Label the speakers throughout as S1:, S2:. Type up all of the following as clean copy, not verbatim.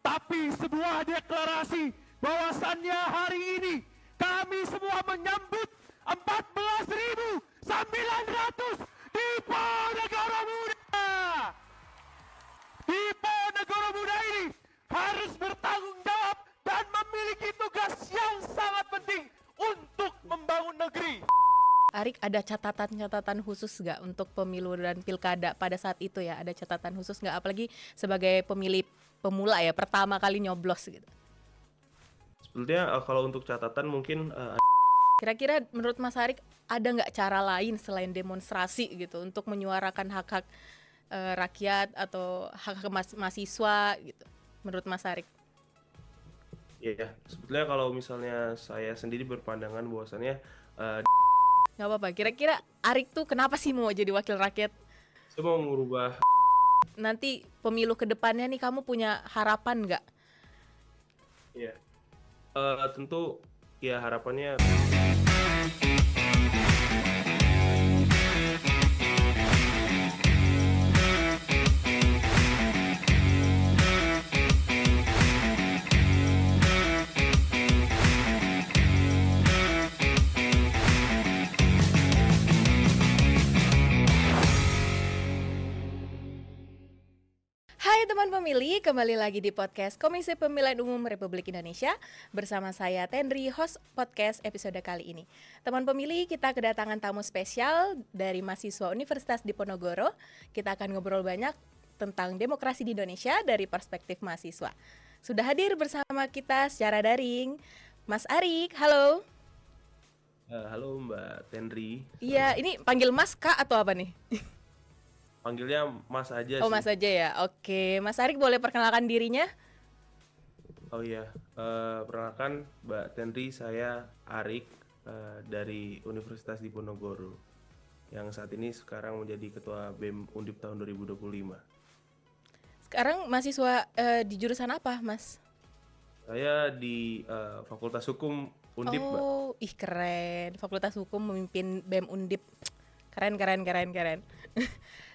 S1: tapi sebuah deklarasi bahwasannya hari ini kami semua menyambut 14.900 Dipo Negoro Muda. Dipo Negoro Muda ini harus bertanggung jawab dan memiliki tugas yang sangat penting untuk membangun negeri.
S2: Arik, ada catatan-catatan khusus nggak untuk pemilu dan pilkada pada saat itu ya? Ada catatan khusus nggak? Apalagi sebagai pemilih pemula ya, pertama kali nyoblos gitu.
S3: Sebetulnya kalau untuk catatan mungkin
S2: Kira-kira menurut Mas Arik ada nggak cara lain selain demonstrasi gitu untuk menyuarakan hak-hak rakyat atau hak-hak mahasiswa gitu? Menurut Mas Arik?
S3: ya sebetulnya kalau misalnya saya sendiri berpandangan bahwasannya
S2: Nggak apa-apa. Kira-kira Arik tuh kenapa sih mau jadi wakil rakyat?
S3: saya mau merubah
S2: Nanti pemilu kedepannya nih kamu punya harapan nggak?
S3: ya tentu ya harapannya
S2: Hai teman pemilih, kembali lagi di podcast Komisi Pemilihan Umum Republik Indonesia bersama saya Tenri, host podcast episode kali ini. Teman pemilih, kita kedatangan tamu spesial dari mahasiswa Universitas Diponegoro. Kita akan ngobrol banyak tentang demokrasi di Indonesia dari perspektif mahasiswa. Sudah hadir bersama kita secara daring, Mas Arik, halo.
S3: halo Mbak Tenri,
S2: Iya, ini panggil Mas Kak atau apa nih?
S3: panggilnya Mas aja
S2: Oh
S3: sih.
S2: Mas aja ya, oke. Mas Arik boleh perkenalkan dirinya?
S3: Oh iya, perkenalkan Mbak Tenri, saya Arik dari Universitas Diponegoro yang saat ini sekarang menjadi Ketua BEM Undip tahun 2025.
S2: Sekarang mahasiswa di jurusan apa, Mas?
S3: Saya di Fakultas Hukum Undip, Mbak.
S2: Oh, ih keren. Fakultas Hukum memimpin BEM Undip. Keren.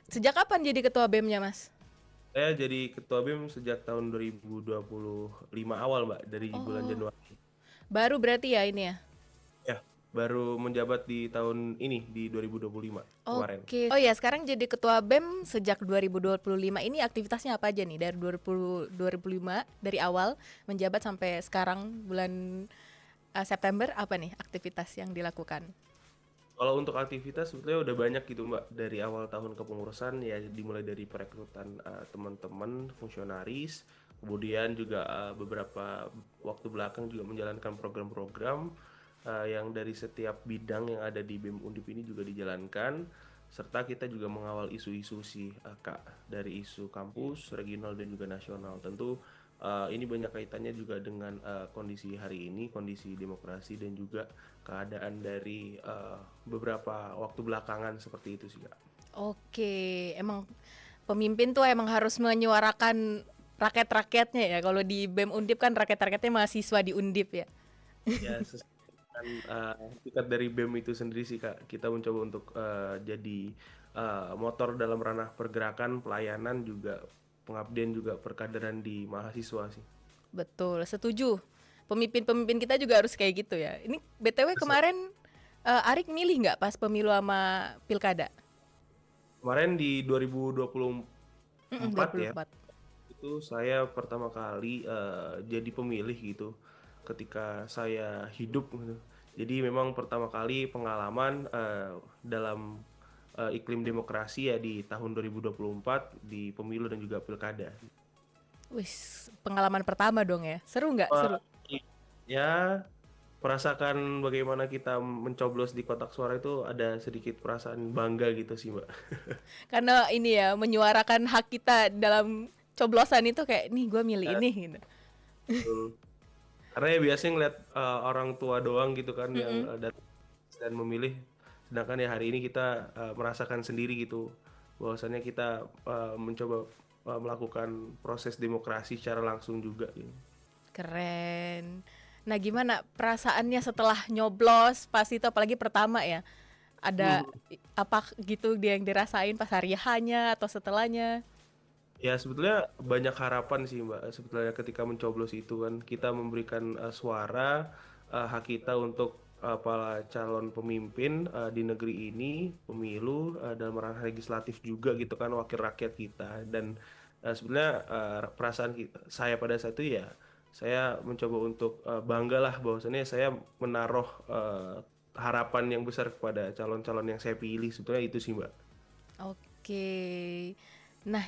S2: Sejak kapan jadi ketua BEM-nya, Mas?
S3: Saya jadi Ketua BEM sejak tahun 2025 awal, Mbak, dari bulan
S2: Oh,
S3: Januari.
S2: baru berarti ya ini ya?
S3: Ya, baru menjabat di tahun ini, di 2025 kemarin.
S2: Oke. Oh ya, sekarang jadi ketua BEM sejak 2025. Ini aktivitasnya apa aja nih dari 2025 dari awal menjabat sampai sekarang bulan September, apa nih aktivitas yang dilakukan?
S3: Kalau untuk aktivitas sebetulnya udah banyak gitu Mbak, dari awal tahun kepengurusan ya, dimulai dari perekrutan teman-teman fungsionaris, kemudian juga beberapa waktu belakang juga menjalankan program-program yang dari setiap bidang yang ada di BEM Undip ini juga dijalankan, serta kita juga mengawal isu-isu sih Kak, dari isu kampus, regional dan juga nasional. Tentu ini banyak kaitannya juga dengan kondisi hari ini, kondisi demokrasi dan juga keadaan dari beberapa waktu belakangan seperti itu sih Kak.
S2: Oke, emang pemimpin tuh emang harus menyuarakan rakyat-rakyatnya ya. Kalau di BEM Undip kan rakyat-rakyatnya mahasiswa di Undip ya.
S3: Ya sesuai dengan hakikat dari BEM itu sendiri sih Kak, kita mencoba untuk jadi motor dalam ranah pergerakan, pelayanan juga pengabdian juga perkaderan di mahasiswa sih.
S2: Betul, setuju. Pemimpin-pemimpin kita juga harus kayak gitu ya. Ini BTW kemarin Arik milih nggak pas pemilu sama pilkada?
S3: Kemarin di 2024 ya,
S2: 2024.
S3: itu saya pertama kali jadi pemilih gitu ketika saya hidup gitu. Jadi memang pertama kali pengalaman dalam iklim demokrasi ya di tahun 2024 di pemilu dan juga pilkada.
S2: Wis, pengalaman pertama dong ya. Seru nggak? Seru.
S3: Ya, merasakan bagaimana kita mencoblos di kotak suara itu ada sedikit perasaan bangga gitu sih, Mbak.
S2: Karena ini ya menyuarakan hak kita dalam coblosan itu kayak nih gue milih
S3: Ya,
S2: ini gitu.
S3: betul. Karena ya biasanya ngeliat orang tua doang gitu kan yang
S2: Mm-mm.
S3: datang dan memilih, sedangkan ya hari ini kita merasakan sendiri gitu bahwasannya kita mencoba melakukan proses demokrasi secara langsung juga gitu.
S2: Keren. Nah, gimana perasaannya setelah nyoblos pas itu apalagi pertama ya? Ada
S3: Hmm.
S2: apa gitu dia yang dirasain pas hari hanya atau setelahnya?
S3: Ya sebetulnya banyak harapan sih Mbak. Sebetulnya ketika mencoblos itu kan kita memberikan suara hak kita untuk para calon pemimpin di negeri ini, pemilu dalam ranah legislatif juga gitu kan wakil rakyat kita. Dan sebenarnya perasaan saya pada saat itu ya saya mencoba untuk bangga lah bahwasannya saya menaruh harapan yang besar kepada calon-calon yang saya pilih. Sebetulnya itu sih Mbak.
S2: Oke. Nah,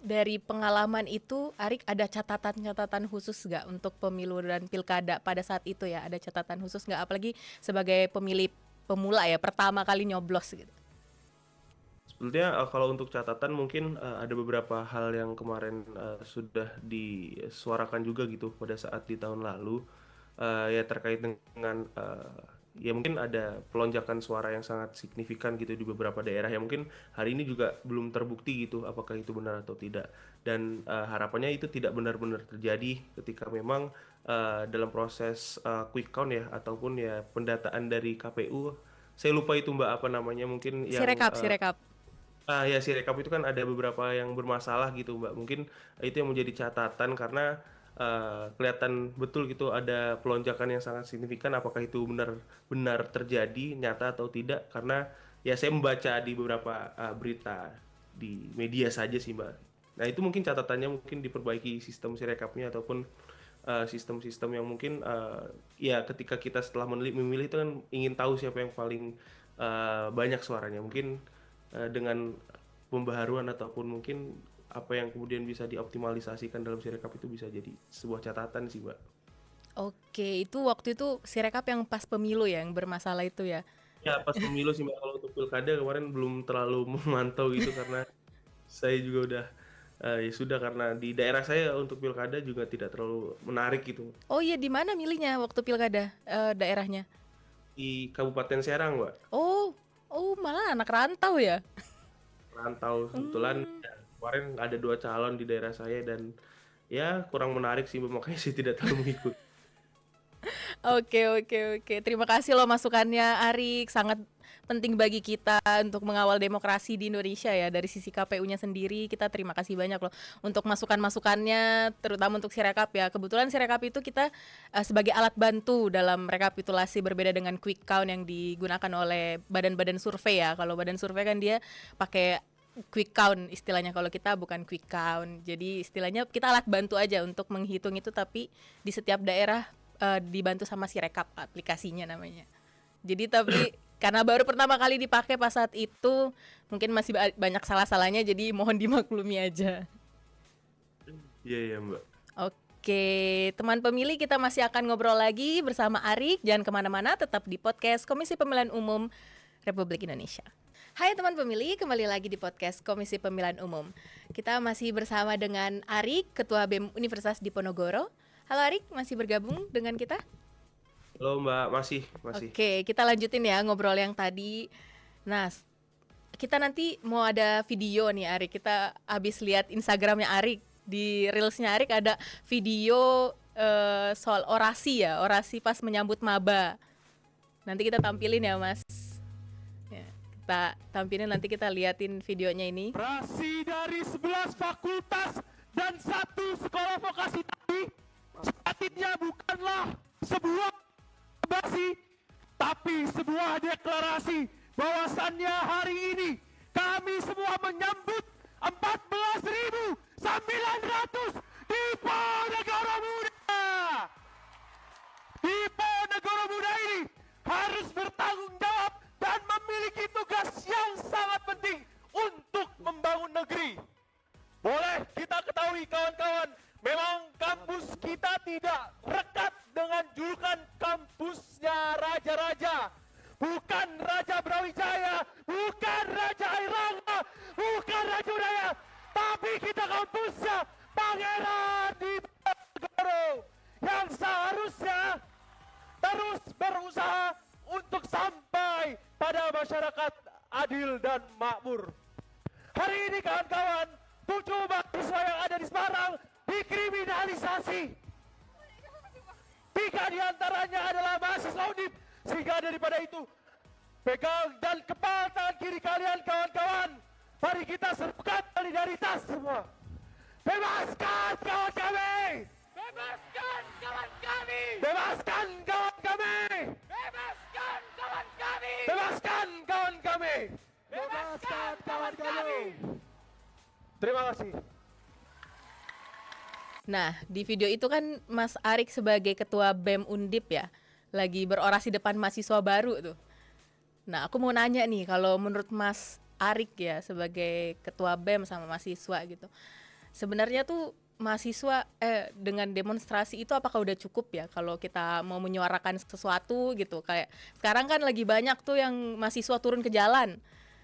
S2: dari pengalaman itu, Arik ada catatan-catatan khusus nggak untuk pemilu dan pilkada pada saat itu ya? Ada catatan khusus nggak? Apalagi sebagai pemilih pemula ya, pertama kali nyoblos gitu.
S3: Sebetulnya kalau untuk catatan mungkin ada beberapa hal yang kemarin sudah disuarakan juga gitu pada saat di tahun lalu ya terkait dengan ya mungkin ada pelonjakan suara yang sangat signifikan gitu di beberapa daerah yang mungkin hari ini juga belum terbukti gitu apakah itu benar atau tidak dan harapannya itu tidak benar-benar terjadi ketika memang dalam proses quick count ya ataupun ya pendataan dari KPU saya lupa itu Mbak apa namanya mungkin yang
S2: Sirekap, sirekap.
S3: Ya si rekap itu kan ada beberapa yang bermasalah gitu Mbak. Mungkin itu yang menjadi catatan karena kelihatan betul gitu ada pelonjakan yang sangat signifikan. Apakah itu benar-benar terjadi nyata atau tidak? Karena ya saya membaca di beberapa berita di media saja sih Mbak. Nah itu mungkin catatannya mungkin diperbaiki sistem si rekapnya ataupun sistem-sistem yang mungkin ya ketika kita setelah memilih itu kan ingin tahu siapa yang paling banyak suaranya. Mungkin dengan pembaharuan ataupun mungkin apa yang kemudian bisa dioptimalisasikan dalam Sirekap itu bisa jadi sebuah catatan sih Mbak.
S2: Oke, itu waktu itu sirekap yang pas pemilu ya, yang bermasalah itu ya.
S3: Ya pas pemilu sih Mbak, kalau untuk pilkada kemarin belum terlalu memantau gitu karena saya juga udah ya sudah karena di daerah saya untuk pilkada juga tidak terlalu menarik gitu.
S2: Oh iya, di mana milihnya waktu pilkada daerahnya?
S3: Di Kabupaten Serang Mbak,
S2: Oh, oh malah anak rantau ya.
S3: rantau kebetulan
S2: Hmm.
S3: ya, kemarin ada 2 calon di daerah saya dan ya kurang menarik sih Mbak, makanya saya tidak terlalu mengikuti.
S2: Oke, oke, oke. Terima kasih loh masukannya, Arik. Sangat penting bagi kita untuk mengawal demokrasi di Indonesia ya. Dari sisi KPU-nya sendiri, kita terima kasih banyak loh untuk masukan-masukannya, terutama untuk Sirekap ya. Kebetulan Sirekap itu kita sebagai alat bantu dalam rekapitulasi, berbeda dengan quick count yang digunakan oleh badan-badan survei ya. Kalau badan survei kan dia pakai quick count istilahnya, kalau kita bukan quick count. Jadi istilahnya kita alat bantu aja untuk menghitung itu, tapi di setiap daerah dibantu sama Sirekap, aplikasinya namanya. Jadi tapi karena baru pertama kali dipakai pas saat itu, mungkin masih banyak salah-salahnya, jadi mohon dimaklumi aja.
S3: Iya iya Mbak.
S2: Oke, teman pemilih, kita masih akan ngobrol lagi bersama Arik. Jangan kemana-mana, tetap di podcast Komisi Pemilihan Umum Republik Indonesia. Hai teman pemilih, kembali lagi di podcast Komisi Pemilihan Umum. Kita masih bersama dengan Arik, Ketua BEM Universitas Diponegoro. Halo Arik, masih bergabung dengan kita?
S3: Halo Mbak, masih.
S2: Oke, kita lanjutin ya ngobrol yang tadi. Nah, kita nanti mau ada video nih Arik. Kita habis lihat Instagramnya Arik. Di Reelsnya Arik ada video soal orasi ya, orasi pas menyambut maba. Nanti kita tampilin ya Mas. Ya, kita tampilin, nanti kita liatin videonya ini.
S1: Orasi dari 11 fakultas dan 1 sekolah vokasi tadi sejatinya bukanlah sebuah basi, tapi sebuah deklarasi bahwasannya hari ini kami semua menyambut 14.900 Diponegoro Muda. Diponegoro Muda ini harus bertanggung jawab dan memiliki tugas yang sangat penting untuk membangun negeri. Boleh kita ketahui kawan-kawan, memang kampus kita tidak rekat dengan julukan kampusnya raja-raja. Bukan Raja Brawijaya, bukan Raja Airlangga, bukan Raja Udaya, tapi kita kampusnya Pangeran Diponegoro yang seharusnya terus berusaha untuk sampai pada masyarakat adil dan makmur. Hari ini kawan-kawan, 7 mahasiswa yang ada di Semarang dikriminalisasi. 3 diantaranya adalah mahasiswa Undip, sehingga daripada itu pegang dan kepal tangan kiri kalian kawan-kawan. Mari kita serukan solidaritas semua. Bebaskan kawan kami! Bebaskan kawan kami! Bebaskan kawan kami! Bebaskan kawan kami! Bebaskan kawan kami! Bebaskan kawan kami! Terima kasih.
S2: Nah, di video itu kan Mas Arik sebagai ketua BEM Undip ya, lagi berorasi depan mahasiswa baru tuh. Nah, aku mau nanya nih, kalau menurut Mas Arik ya sebagai ketua BEM sama mahasiswa gitu, sebenarnya tuh mahasiswa dengan demonstrasi itu apakah udah cukup ya kalau kita mau menyuarakan sesuatu gitu? Kayak sekarang kan lagi banyak tuh yang mahasiswa turun ke jalan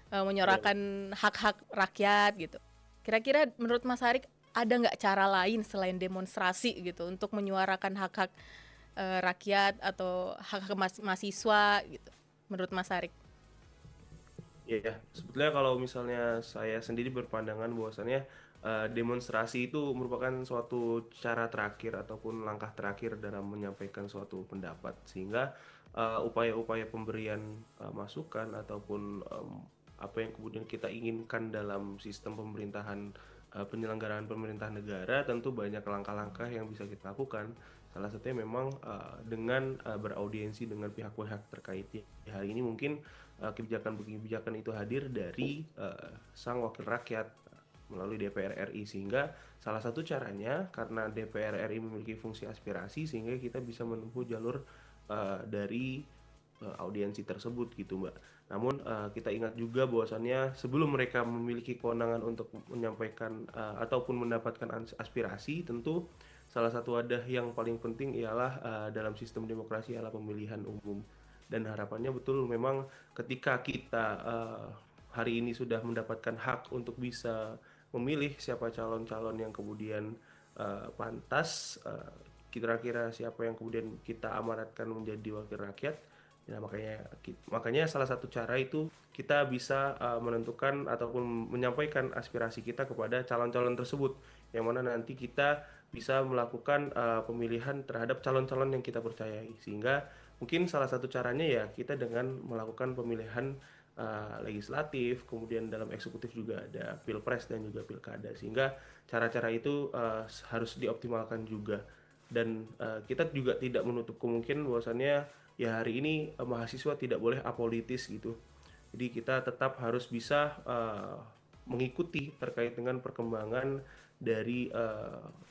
S2: menyuarakan hak-hak rakyat gitu. Kira-kira menurut Mas Arik ada nggak cara lain selain demonstrasi gitu untuk menyuarakan hak-hak rakyat atau hak-hak mahasiswa gitu? Menurut Mas Arik?
S3: Iya, sebetulnya kalau misalnya saya sendiri berpandangan bahwasannya demonstrasi itu merupakan suatu cara terakhir ataupun langkah terakhir dalam menyampaikan suatu pendapat, sehingga upaya-upaya pemberian masukan ataupun apa yang kemudian kita inginkan dalam sistem pemerintahan, penyelenggaraan pemerintah negara, tentu banyak langkah-langkah yang bisa kita lakukan. Salah satunya memang dengan beraudiensi dengan pihak-pihak terkait. Hari ini mungkin kebijakan-kebijakan itu hadir dari sang wakil rakyat melalui DPR RI, sehingga salah satu caranya karena DPR RI memiliki fungsi aspirasi sehingga kita bisa menempuh jalur dari audiensi tersebut gitu Mbak. Namun kita ingat juga bahwasannya sebelum mereka memiliki kewenangan untuk menyampaikan ataupun mendapatkan aspirasi, tentu salah satu wadah yang paling penting ialah dalam sistem demokrasi adalah pemilihan umum. Dan harapannya betul memang ketika kita hari ini sudah mendapatkan hak untuk bisa memilih siapa calon-calon yang kemudian pantas, kira-kira siapa yang kemudian kita amanatkan menjadi wakil rakyat. Nah, makanya salah satu cara itu kita bisa menentukan ataupun menyampaikan aspirasi kita kepada calon-calon tersebut, yang mana nanti kita bisa melakukan pemilihan terhadap calon-calon yang kita percayai. Sehingga mungkin salah satu caranya ya kita dengan melakukan pemilihan legislatif, kemudian dalam eksekutif juga ada pilpres dan juga pilkada, sehingga cara-cara itu harus dioptimalkan juga. Dan kita juga tidak menutup kemungkinan bahwasannya ya hari ini mahasiswa tidak boleh apolitis gitu. Jadi kita tetap harus bisa mengikuti terkait dengan perkembangan dari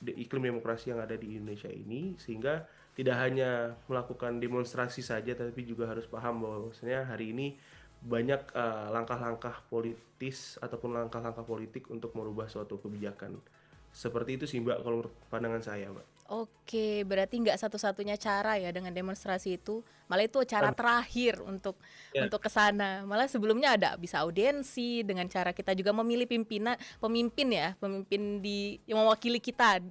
S3: iklim demokrasi yang ada di Indonesia ini, sehingga tidak hanya melakukan demonstrasi saja, tapi juga harus paham bahwasanya hari ini banyak langkah-langkah politis ataupun langkah-langkah politik untuk merubah suatu kebijakan. Seperti itu sih Mbak kalau menurut pandangan saya Mbak.
S2: Oke, berarti nggak satu-satunya cara ya dengan demonstrasi itu, malah itu cara terakhir untuk
S3: Ya.
S2: ke sana. Malah sebelumnya ada bisa audiensi dengan cara kita juga memilih pemimpin ya, pemimpin yang mewakili kita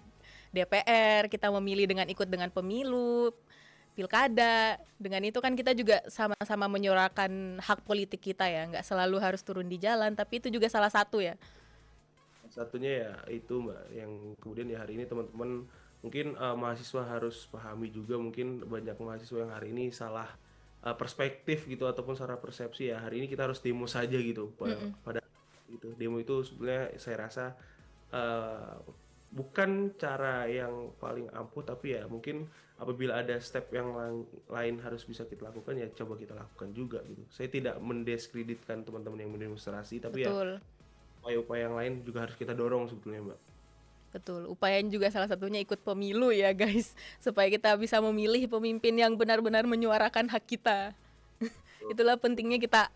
S2: DPR, kita memilih dengan ikut dengan pemilu, pilkada. Dengan itu kan kita juga sama-sama menyuarakan hak politik kita ya, nggak selalu harus turun di jalan, tapi itu juga salah satu ya.
S3: Satunya ya itu Mbak, yang kemudian ya hari ini teman-teman mungkin mahasiswa harus pahami juga, mungkin banyak mahasiswa yang hari ini salah perspektif gitu ataupun salah persepsi ya. Hari ini kita harus demo saja gitu. Pada itu demo itu sebenarnya saya rasa uh, bukan cara yang paling ampuh, tapi ya mungkin apabila ada step yang lain harus bisa kita lakukan ya coba kita lakukan juga gitu. Saya tidak mendiskreditkan teman-teman yang mendemonstrasi, tapi ya
S2: Betul.
S3: upaya-upaya yang lain juga harus kita dorong sebetulnya Mbak.
S2: Betul, upayanya juga salah satunya ikut pemilu ya guys, supaya kita bisa memilih pemimpin yang benar-benar menyuarakan hak kita. Itulah pentingnya kita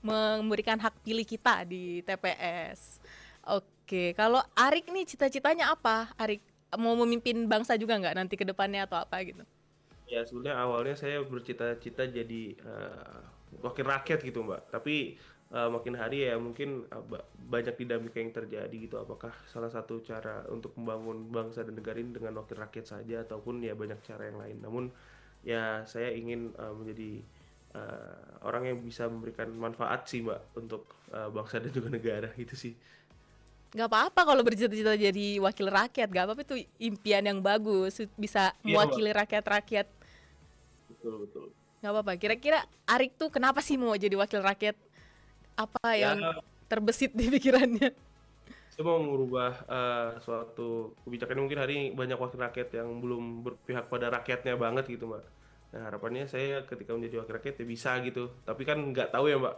S2: memberikan hak pilih kita di TPS. Oke, kalau Arik nih cita-citanya apa? Arik mau memimpin bangsa juga nggak nanti ke depannya atau apa gitu?
S3: Ya sebenarnya awalnya saya bercita-cita jadi wakil rakyat gitu Mbak, tapi makin hari ya mungkin banyak dinamika yang terjadi gitu. Apakah salah satu cara untuk membangun bangsa dan negara ini dengan wakil rakyat saja ataupun ya banyak cara yang lain. Namun ya saya ingin menjadi orang yang bisa memberikan manfaat sih Mbak untuk bangsa dan juga negara gitu sih.
S2: Gak apa-apa kalau bercita-cita jadi wakil rakyat, gak apa-apa, itu impian yang bagus, bisa
S3: Iya Mbak,
S2: mewakili rakyat-rakyat.
S3: betul betul.
S2: Gak apa-apa. Kira-kira Arik tuh kenapa sih mau jadi wakil rakyat? Apa
S3: Ya
S2: yang terbesit di pikirannya?
S3: Dia mau merubah suatu kebijakan. Mungkin hari ini banyak wakil rakyat yang belum berpihak pada rakyatnya banget gitu Mbak. Nah harapannya saya ketika menjadi wakil rakyat ya bisa gitu. Tapi kan nggak tahu ya Mbak.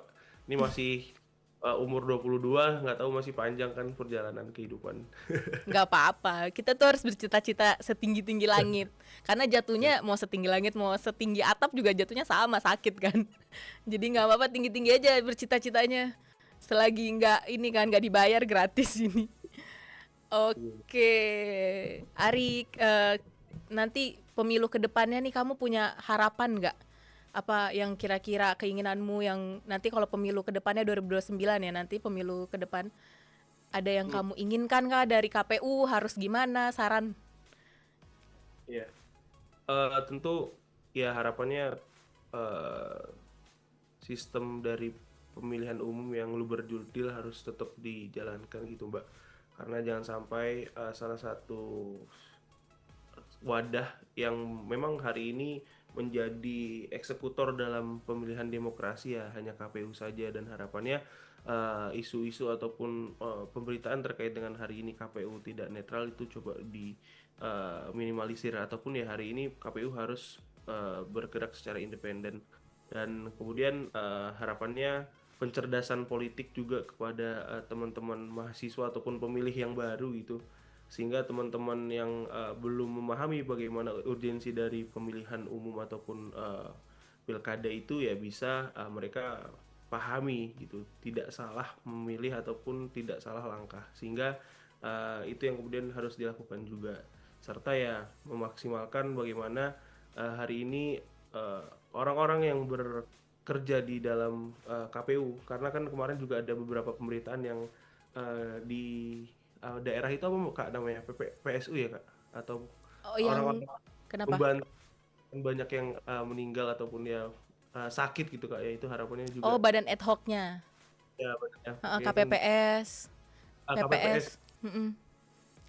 S3: Ini masih umur 22, nggak tahu masih panjang kan perjalanan kehidupan.
S2: Nggak apa-apa, kita tuh harus bercita-cita setinggi-tinggi langit. Karena jatuhnya mau setinggi langit, mau setinggi atap juga jatuhnya sama, sakit kan. Jadi nggak apa-apa, tinggi-tinggi aja bercita-citanya. Selagi nggak ini kan, nggak dibayar gratis ini. Oke, Arik, nanti pemilu ke depannya nih kamu punya harapan nggak? Apa yang kira-kira keinginanmu yang nanti kalau pemilu ke depannya 2029 ya, nanti pemilu ke depan ada yang kamu inginkan kah dari KPU, harus gimana, saran?
S3: Iya. Tentu ya harapannya eh, sistem dari pemilihan umum yang luber jurdil harus tetap dijalankan gitu Mbak. Karena jangan sampai salah satu wadah yang memang hari ini menjadi eksekutor dalam pemilihan demokrasi ya hanya KPU saja, dan harapannya isu-isu ataupun pemberitaan terkait dengan hari ini KPU tidak netral itu coba di minimalisir, ataupun ya hari ini KPU harus bergerak secara independen. Dan kemudian harapannya pencerdasan politik juga kepada teman-teman mahasiswa ataupun pemilih yang baru gitu, sehingga teman-teman yang belum memahami bagaimana urgensi dari pemilihan umum ataupun pilkada itu ya bisa mereka pahami gitu, tidak salah memilih ataupun tidak salah langkah, sehingga itu yang kemudian harus dilakukan juga, serta ya memaksimalkan bagaimana hari ini orang-orang yang bekerja di dalam KPU, karena kan kemarin juga ada beberapa pemberitaan yang di daerah itu apa Kak namanya PSU ya Kak, atau
S2: Oh, yang
S3: orang-orang
S2: kenapa?
S3: membantu, banyak yang meninggal ataupun ya sakit gitu Kak ya, itu harapannya
S2: Oh,
S3: juga
S2: badan ad hocnya.
S3: ya banyak
S2: Heeh,
S3: ya kan
S2: KPPS,
S3: KPPS
S2: PPS. Mm-mm.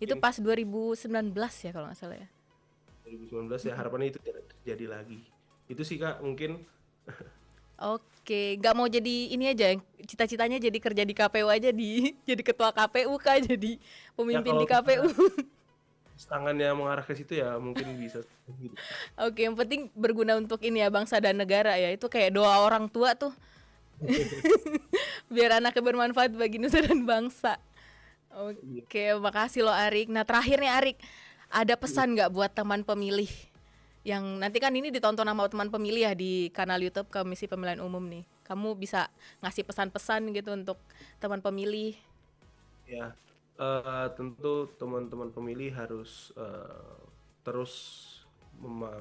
S2: Itu
S3: mungkin
S2: pas 2019 ya kalau nggak salah ya.
S3: 2019 ya, harapannya itu tidak terjadi lagi. Itu sih Kak mungkin.
S2: Oke, nggak mau jadi ini aja, cita-citanya jadi kerja di KPU aja, di jadi ketua KPU kah, jadi
S3: Ya
S2: pemimpin
S3: kalau
S2: di KPU.
S3: tangannya mengarah ke situ ya mungkin bisa gitu.
S2: Oke, yang penting berguna untuk ini ya, bangsa dan negara ya. Itu kayak doa orang tua tuh, biar anaknya bermanfaat bagi nusa dan bangsa.
S3: Iya.
S2: Oke, makasih loh Arik. Nah, terakhir nih Arik, ada pesan nggak buat teman pemilih yang nanti kan ini ditonton sama teman pemilih ya di kanal YouTube Komisi Pemilihan Umum nih. Kamu bisa ngasih pesan-pesan gitu untuk teman pemilih.
S3: Ya, tentu teman-teman pemilih harus terus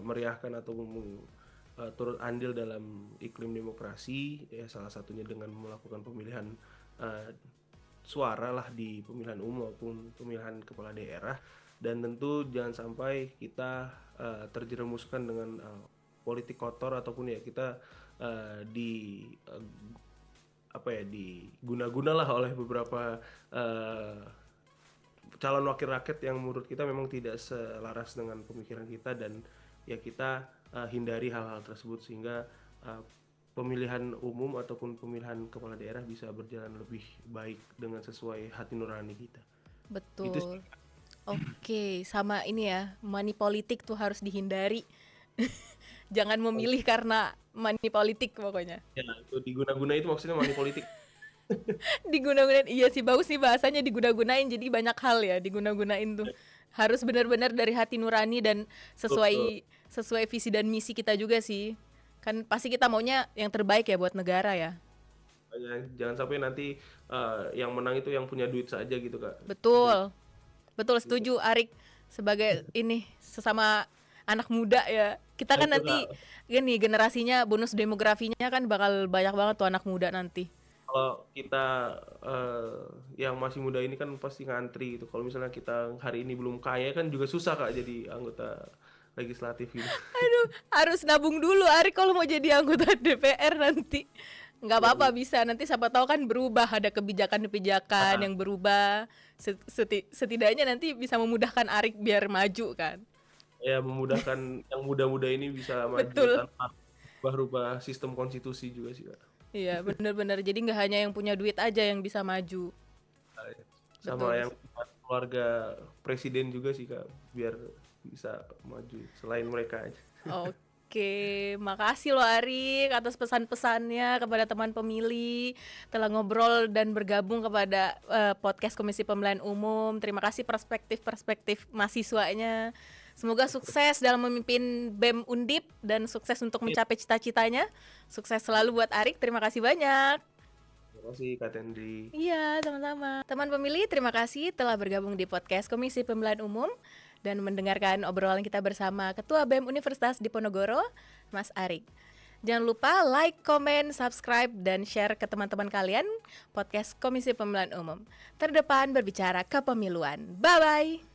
S3: meriahkan atau turut andil dalam iklim demokrasi, ya salah satunya dengan melakukan pemilihan eh, suara lah di pemilihan umum maupun pemilihan kepala daerah, dan tentu jangan sampai kita terjerumuskan dengan politik kotor, ataupun ya kita di apa ya diguna-guna lah oleh beberapa eh, calon wakil rakyat yang menurut kita memang tidak selaras dengan pemikiran kita, dan ya kita hindari hal-hal tersebut, sehingga eh, pemilihan umum ataupun pemilihan kepala daerah bisa berjalan lebih baik dengan sesuai hati nurani kita. Itu sih.
S2: Betul. Oke, sama ini ya, money politik tuh harus dihindari. Jangan memilih karena money politik pokoknya.
S3: Ya, itu diguna-guna itu maksudnya money politik.
S2: Diguna-gunain, iya sih, bagus sih bahasanya, diguna-gunain, jadi banyak hal ya diguna-gunain tuh. Harus benar-benar dari hati nurani dan
S3: Betul.
S2: sesuai visi dan misi kita juga sih. Kan pasti kita maunya yang terbaik ya buat negara ya.
S3: Jangan sampai nanti yang menang itu yang punya duit saja gitu Kak.
S2: Betul. Betul, setuju Arik, sebagai ini sesama anak muda ya. Kita kan
S3: Itu
S2: nanti
S3: Kak,
S2: gini, generasinya bonus demografinya kan bakal banyak banget tuh anak muda nanti.
S3: kalau kita yang masih muda ini kan pasti ngantri gitu. Kalau misalnya kita hari ini belum kaya kan juga susah Kak jadi anggota legislatif gitu.
S2: Aduh, harus nabung dulu Arik kalau mau jadi anggota DPR nanti. Nggak apa-apa, bisa nanti siapa tahu kan berubah, ada kebijakan-kebijakan
S3: Nah,
S2: yang berubah. Setidaknya nanti bisa memudahkan Arik biar maju kan.
S3: ya memudahkan yang muda-muda ini bisa maju
S2: Betul.
S3: tanpa rubah-rubah sistem konstitusi juga sih Kak.
S2: Iya, bener-bener. Jadi nggak hanya yang punya duit aja yang bisa maju.
S3: Nah, ya. Sama
S2: Betul.
S3: yang keluarga presiden juga sih Kak, biar bisa maju selain mereka aja.
S2: Oke, makasih loh Arik atas pesan-pesannya kepada teman pemilih, telah ngobrol dan bergabung kepada podcast Komisi Pemilihan Umum. Terima kasih perspektif-perspektif mahasiswanya. Semoga sukses dalam memimpin BEM Undip dan sukses untuk mencapai cita-citanya. Sukses selalu buat Arik. Terima kasih banyak.
S3: Terima kasih Kak Tendri.
S2: Iya, sama-sama. Teman pemilih, terima kasih telah bergabung di podcast Komisi Pemilihan Umum dan mendengarkan obrolan kita bersama Ketua BEM Universitas Diponegoro, Mas Arik. Jangan lupa like, comment, subscribe, dan share ke teman-teman kalian podcast Komisi Pemilihan Umum. Terdepan berbicara kepemiluan. Bye-bye!